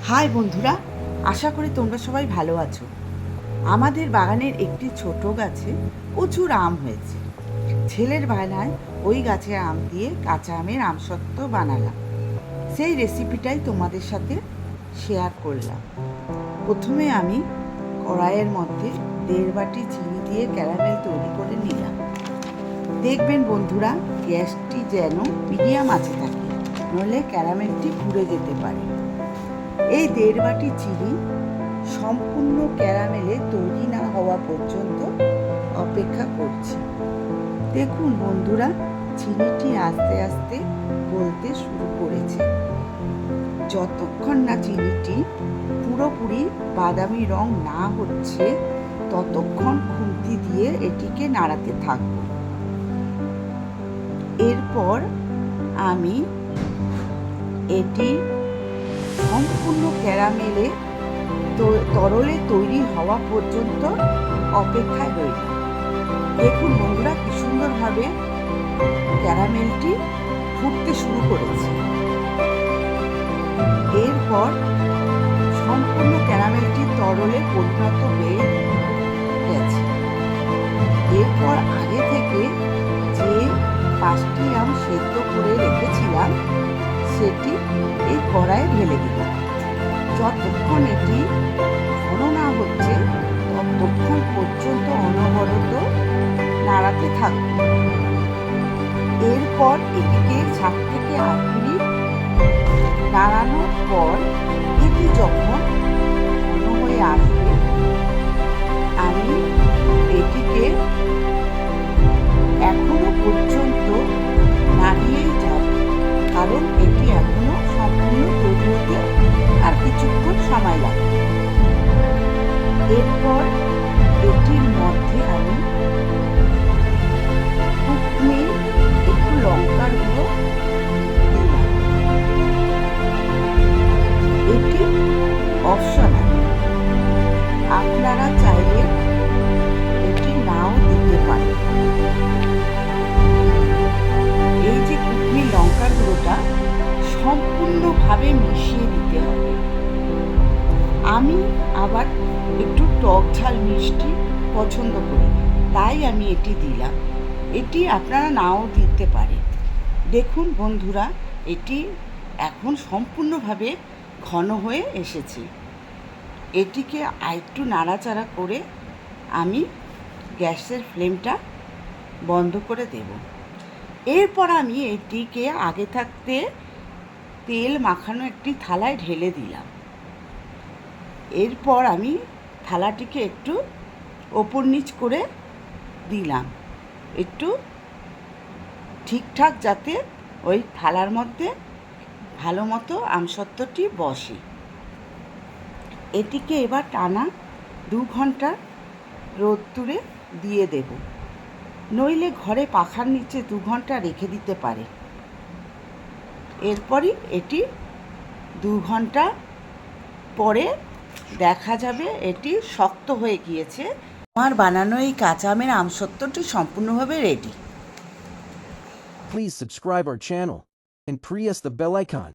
High বন্ধুরা, আশা করি তোমরা সবাই ভালো আছো। আমাদের বাগানের একটি ছোট গাছে প্রচুর আম হয়েছে। ছেলের বায়নায় ওই গাছের আম দিয়ে কাঁচা আমের আমসত্ত্ব বানালাম। সেই রেসিপিটাই তোমাদের সাথে শেয়ার করলাম। প্রথমে আমি কড়াইয়ের মধ্যে 1.5 বাটি চিনি দিয়ে ক্যারামেল তৈরি করে নিলাম। দেখবেন বন্ধুরা, গ্যাসটি যেন মিডিয়াম আছে থাকে, নইলে ক্যারামেলটি পুড়ে যেতে পারে। এই 1.5 বাটি চিনি সম্পূর্ণ ক্যারামেলে তৈরি না হওয়া পর্যন্ত অপেক্ষা করছি। দেখুন বন্ধুরা, চিনিটি আস্তে আস্তে গলতে শুরু করেছে। যতক্ষণ না চিনিটি পুরোপুরি বাদামি রং না হচ্ছে, ততক্ষণ খুন্তি দিয়ে এটিকে নাড়াতে থাকব। এরপর আমি এটি সম্পূর্ণ ক্যারামেলে তরলে তৈরি হওয়া পর্যন্ত অপেক্ষায় রইলাম। দেখুন বন্ধুরা, কি সুন্দরভাবে ক্যারামেলটি ফুটতে শুরু করেছে। এরপর সম্পূর্ণ ক্যারামেলটি তরলে পরিণত হয়ে গেছে। এরপর আগে থেকে যে 5টি আম সেদ্ধ করে রেখেছিলাম, সেটি এই কড়াইয়ে ঢেলে দিলাম। যতক্ষণ এটি ঘন না হচ্ছে, ততক্ষণ পর্যন্ত অনবরত নাড়াতে থাকব। এরপর এটিকে 7 থেকে 8 মিনিট নাড়ানোর পর এটি যখন ঘন হয়ে আসবে, আমি এটিকে এখনো পর্যন্ত নাড়িয়েই যাব, কারণ এটি এখনো সম্পূর্ণ তৈরি হতে আর কিছুক্ষণ সময় লাগে। এরপর এটির মধ্যে আমি কুকমিল, একটু লঙ্কার গুঁড়ো দিলাম। এটি অপশনাল, আপনারা চাইলে এটি নাও দিতে পারেন। এই যে কুকমিল লঙ্কার গুঁড়োটা সম্পূর্ণভাবে মিশিয়ে দিতে হবে। আমি আবার একটু টক ঝাল মিষ্টি পছন্দ করি, তাই আমি এটি দিলাম। এটি আপনারা নাও দিতে পারেন। দেখুন বন্ধুরা, এটি এখন সম্পূর্ণভাবে ঘন হয়ে এসেছে। এটিকে আরেকটু নাড়াচাড়া করে আমি গ্যাসের ফ্লেমটা বন্ধ করে দেব। এরপর আমি এটিকে আগে থাকতে তেল মাখানো একটি থালায় ঢেলে দিলাম। এরপর আমি থালাটিকে একটু ওপর নিচ করে দিলাম, একটু ঠিকঠাক যাতে ওই থালার মধ্যে ভালো মতো আমসত্ত্বটি বসে। এটিকে এবার টানা 2 ঘন্টা রোদ্দুরে দিয়ে দেব, নইলে ঘরে পাখার নিচে 2 ঘন্টা রেখে দিতে পারে। এরপরই এটি 2 ঘন্টা পরে দেখা যাবে এটি শক্ত হয়ে গিয়েছে। আমার বানানো এই কাঁচা আমের আমসত্ত্বটি সম্পূর্ণভাবে ready. Please subscribe our channel and press the bell icon.